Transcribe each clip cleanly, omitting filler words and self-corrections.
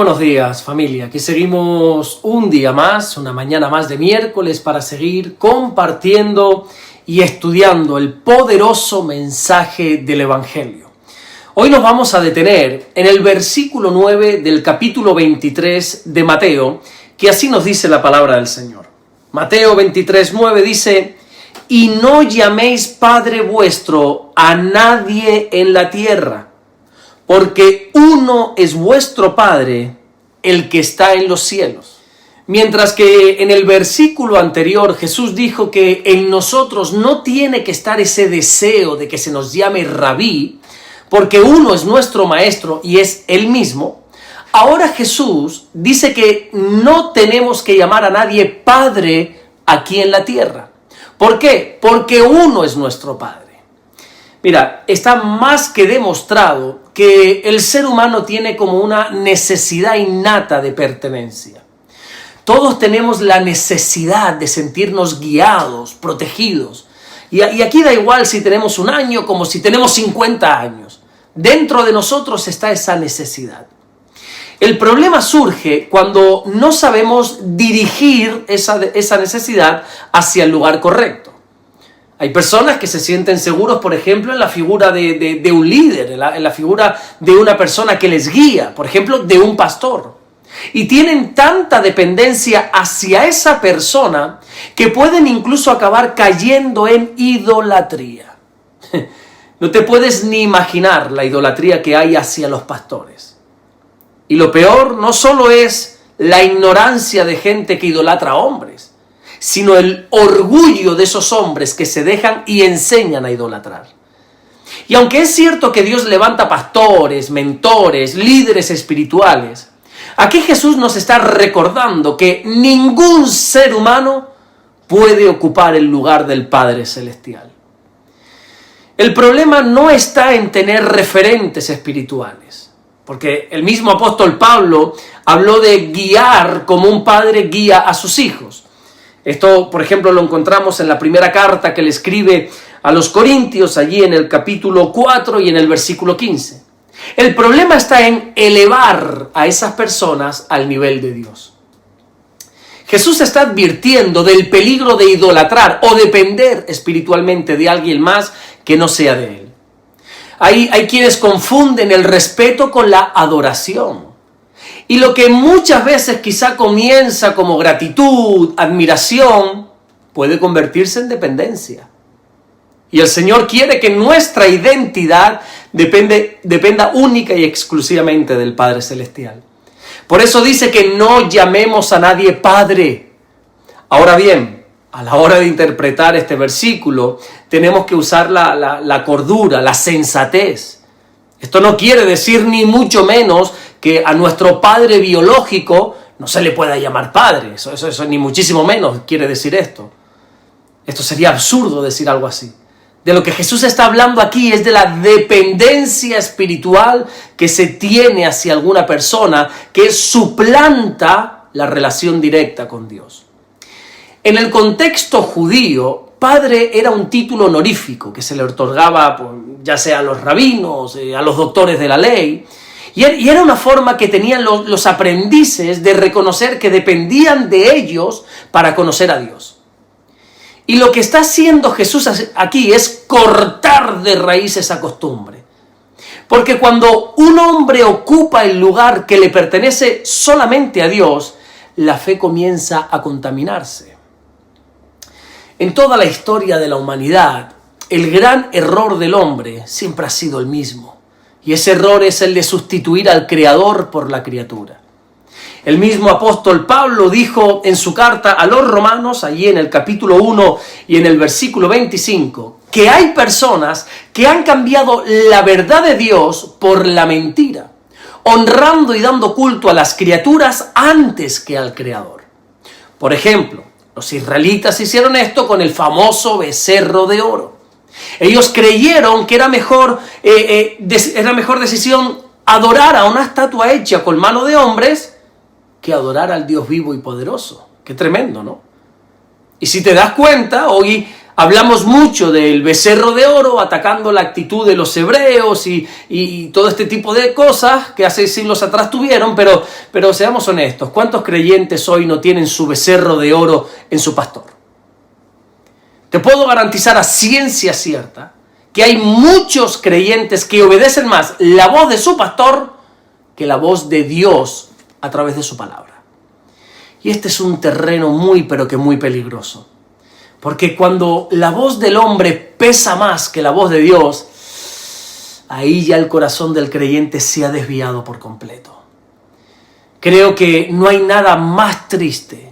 buenos días, familia. Aquí seguimos un día más, una mañana más de miércoles para seguir compartiendo y estudiando el poderoso mensaje del Evangelio. Hoy nos vamos a detener en el versículo 9 del capítulo 23 de Mateo, que así nos dice la palabra del Señor. Mateo 23, 9 dice: «Y no llaméis Padre vuestro a nadie en la tierra, porque uno es vuestro Padre, el que está en los cielos». Mientras que en el versículo anterior Jesús dijo que en nosotros no tiene que estar ese deseo de que se nos llame Rabí, porque uno es nuestro Maestro y es Él mismo, ahora Jesús dice que no tenemos que llamar a nadie Padre aquí en la tierra. ¿Por qué? Porque uno es nuestro Padre. Mira, está más que demostrado que el ser humano tiene como una necesidad innata de pertenencia. Todos tenemos la necesidad de sentirnos guiados, protegidos. Y aquí da igual si tenemos 1 año como si tenemos 50 años. Dentro de nosotros está esa necesidad. El problema surge cuando no sabemos dirigir esa necesidad hacia el lugar correcto. Hay personas que se sienten seguros, por ejemplo, en la figura de un líder, en la figura de una persona que les guía, por ejemplo, de un pastor. Y tienen tanta dependencia hacia esa persona que pueden incluso acabar cayendo en idolatría. No te puedes ni imaginar la idolatría que hay hacia los pastores. Y lo peor no solo es la ignorancia de gente que idolatra a hombres, sino el orgullo de esos hombres que se dejan y enseñan a idolatrar. Y aunque es cierto que Dios levanta pastores, mentores, líderes espirituales, aquí Jesús nos está recordando que ningún ser humano puede ocupar el lugar del Padre Celestial. El problema no está en tener referentes espirituales, porque el mismo apóstol Pablo habló de guiar como un padre guía a sus hijos. Esto, por ejemplo, lo encontramos en la primera carta que le escribe a los Corintios, allí en el capítulo 4 y en el versículo 15. El problema está en elevar a esas personas al nivel de Dios. Jesús está advirtiendo del peligro de idolatrar o depender espiritualmente de alguien más que no sea de Él. Hay quienes confunden el respeto con la adoración. Y lo que muchas veces quizá comienza como gratitud, admiración, puede convertirse en dependencia. Y el Señor quiere que nuestra identidad dependa única y exclusivamente del Padre Celestial. Por eso dice que no llamemos a nadie Padre. Ahora bien, a la hora de interpretar este versículo, tenemos que usar la cordura, la sensatez. Esto no quiere decir ni mucho menos que a nuestro padre biológico no se le pueda llamar padre. Eso ni muchísimo menos quiere decir esto. Esto sería absurdo decir algo así. De lo que Jesús está hablando aquí es de la dependencia espiritual que se tiene hacia alguna persona que suplanta la relación directa con Dios. En el contexto judío, padre era un título honorífico que se le otorgaba ya sea a los rabinos, a los doctores de la ley, y era una forma que tenían los aprendices de reconocer que dependían de ellos para conocer a Dios. Y lo que está haciendo Jesús aquí es cortar de raíz esa costumbre. Porque cuando un hombre ocupa el lugar que le pertenece solamente a Dios, la fe comienza a contaminarse. En toda la historia de la humanidad, el gran error del hombre siempre ha sido el mismo. Y ese error es el de sustituir al Creador por la criatura. El mismo apóstol Pablo dijo en su carta a los romanos, allí en el capítulo 1 y en el versículo 25, que hay personas que han cambiado la verdad de Dios por la mentira, honrando y dando culto a las criaturas antes que al Creador. Por ejemplo, los israelitas hicieron esto con el famoso becerro de oro. Ellos creyeron que era mejor decisión adorar a una estatua hecha con mano de hombres que adorar al Dios vivo y poderoso. Qué tremendo, ¿no? Y si te das cuenta, hoy Hablamos mucho del becerro de oro atacando la actitud de los hebreos y todo este tipo de cosas que hace siglos atrás tuvieron, pero seamos honestos, ¿cuántos creyentes hoy no tienen su becerro de oro en su pastor? Te puedo garantizar a ciencia cierta que hay muchos creyentes que obedecen más la voz de su pastor que la voz de Dios a través de su palabra. Y este es un terreno muy, pero que muy peligroso. Porque cuando la voz del hombre pesa más que la voz de Dios, ahí ya el corazón del creyente se ha desviado por completo. Creo que no hay nada más triste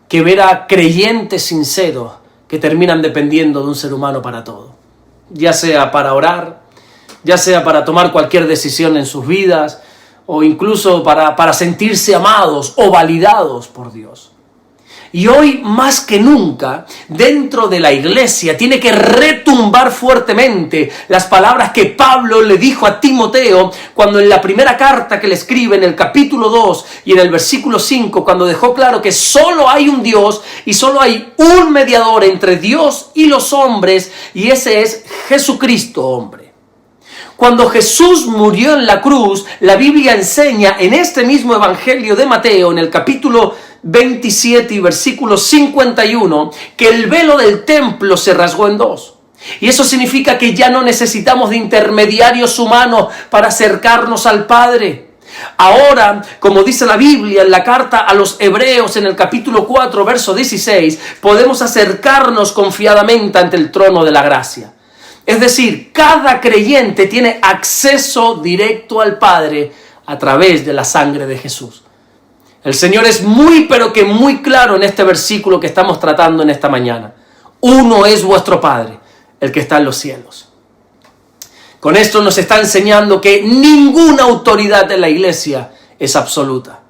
que ver a creyentes sinceros que terminan dependiendo de un ser humano para todo. Ya sea para orar, ya sea para tomar cualquier decisión en sus vidas, o incluso para sentirse amados o validados por Dios. Y hoy más que nunca, dentro de la iglesia, tiene que retumbar fuertemente las palabras que Pablo le dijo a Timoteo cuando en la primera carta que le escribe en el capítulo 2 y en el versículo 5, cuando dejó claro que solo hay un Dios y solo hay un mediador entre Dios y los hombres, y ese es Jesucristo, hombre. Cuando Jesús murió en la cruz, la Biblia enseña en este mismo evangelio de Mateo, en el capítulo 27 y versículo 51, que el velo del templo se rasgó en dos. Y eso significa que ya no necesitamos de intermediarios humanos para acercarnos al Padre. Ahora, como dice la Biblia en la carta a los Hebreos en el capítulo 4, verso 16, podemos acercarnos confiadamente ante el trono de la gracia. Es decir, cada creyente tiene acceso directo al Padre a través de la sangre de Jesús. El Señor es muy, pero que muy claro en este versículo que estamos tratando en esta mañana. Uno es vuestro Padre, el que está en los cielos. Con esto nos está enseñando que ninguna autoridad de la iglesia es absoluta.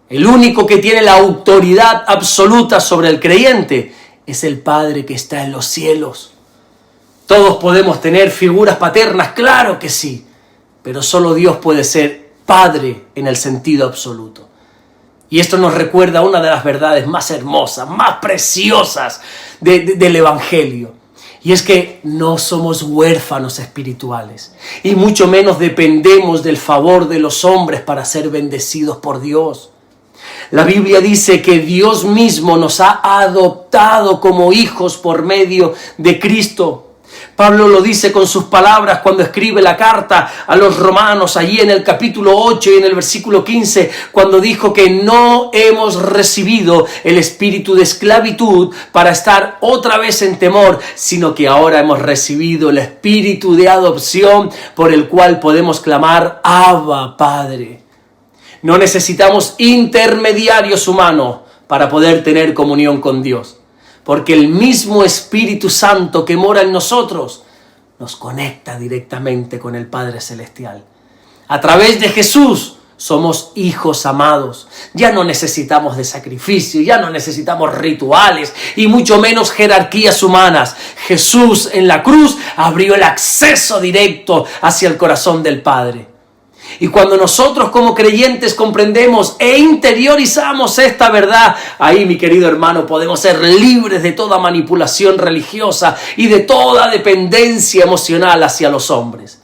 El único que tiene la autoridad absoluta sobre el creyente es el Padre que está en los cielos. Todos podemos tener figuras paternas, claro que sí, pero solo Dios puede ser Padre en el sentido absoluto. Y esto nos recuerda una de las verdades más hermosas, más preciosas del Evangelio. Y es que no somos huérfanos espirituales, y mucho menos dependemos del favor de los hombres para ser bendecidos por Dios. La Biblia dice que Dios mismo nos ha adoptado como hijos por medio de Cristo. Pablo lo dice con sus palabras cuando escribe la carta a los romanos, allí en el capítulo 8 y en el versículo 15, cuando dijo que no hemos recibido el espíritu de esclavitud para estar otra vez en temor, sino que ahora hemos recibido el espíritu de adopción por el cual podemos clamar, Abba, Padre. No necesitamos intermediarios humanos para poder tener comunión con Dios. Porque el mismo Espíritu Santo que mora en nosotros nos conecta directamente con el Padre Celestial. A través de Jesús somos hijos amados. Ya no necesitamos de sacrificio, ya no necesitamos rituales y mucho menos jerarquías humanas. Jesús en la cruz abrió el acceso directo hacia el corazón del Padre. Y cuando nosotros como creyentes comprendemos e interiorizamos esta verdad, ahí, mi querido hermano, podemos ser libres de toda manipulación religiosa y de toda dependencia emocional hacia los hombres.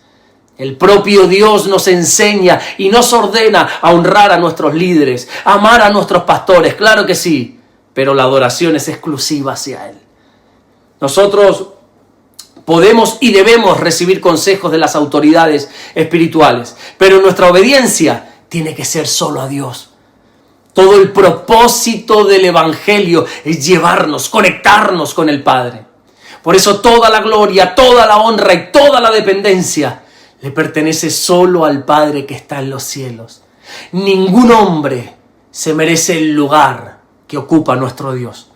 El propio Dios nos enseña y nos ordena a honrar a nuestros líderes, a amar a nuestros pastores, claro que sí, pero la adoración es exclusiva hacia Él. Nosotros podemos y debemos recibir consejos de las autoridades espirituales, pero nuestra obediencia tiene que ser solo a Dios. Todo el propósito del Evangelio es llevarnos, conectarnos con el Padre. Por eso toda la gloria, toda la honra y toda la dependencia le pertenece solo al Padre que está en los cielos. Ningún hombre se merece el lugar que ocupa nuestro Dios.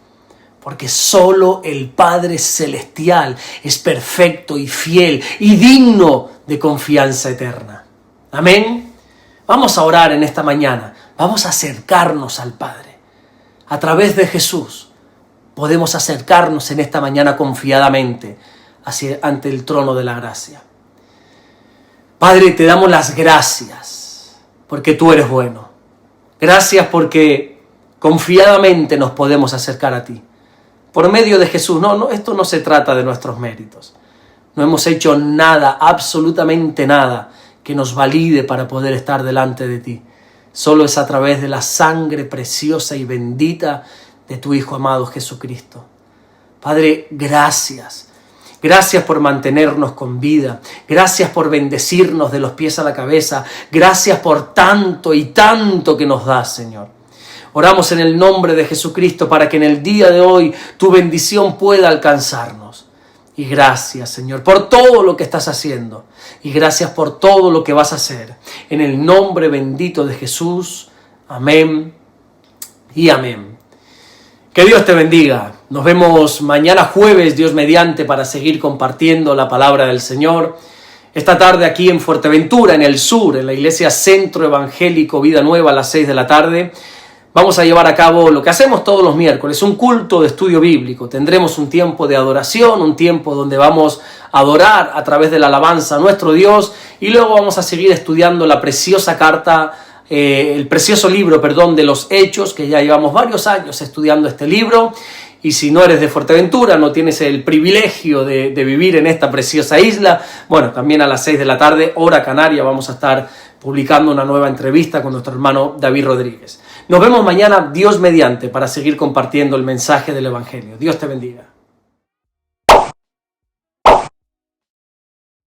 Porque solo el Padre Celestial es perfecto y fiel y digno de confianza eterna. Amén. Vamos a orar en esta mañana. Vamos a acercarnos al Padre. A través de Jesús podemos acercarnos en esta mañana confiadamente ante el trono de la gracia. Padre, te damos las gracias porque tú eres bueno. Gracias porque confiadamente nos podemos acercar a ti. por medio de Jesús. No, esto no se trata de nuestros méritos. No hemos hecho nada, absolutamente nada, que nos valide para poder estar delante de ti. Solo es a través de la sangre preciosa y bendita de tu Hijo amado Jesucristo. Padre, gracias. Gracias por mantenernos con vida. Gracias por bendecirnos de los pies a la cabeza. Gracias por tanto y tanto que nos das, Señor. Oramos en el nombre de Jesucristo para que en el día de hoy tu bendición pueda alcanzarnos. Y gracias, Señor, por todo lo que estás haciendo. Y gracias por todo lo que vas a hacer. En el nombre bendito de Jesús. Amén y amén. Que Dios te bendiga. Nos vemos mañana jueves, Dios mediante, para seguir compartiendo la palabra del Señor. Esta tarde aquí en Fuerteventura, en el sur, en la iglesia Centro Evangélico Vida Nueva a las 6 de la tarde, vamos a llevar a cabo lo que hacemos todos los miércoles, un culto de estudio bíblico. Tendremos un tiempo de adoración, un tiempo donde vamos a adorar a través de la alabanza a nuestro Dios, y luego vamos a seguir estudiando la preciosa carta, el precioso libro, de los Hechos, que ya llevamos varios años estudiando este libro. Y si no eres de Fuerteventura, no tienes el privilegio de vivir en esta preciosa isla, bueno, también a las 6 de la tarde, hora canaria, vamos a estar publicando una nueva entrevista con nuestro hermano David Rodríguez. Nos vemos mañana, Dios mediante, para seguir compartiendo el mensaje del Evangelio. Dios te bendiga.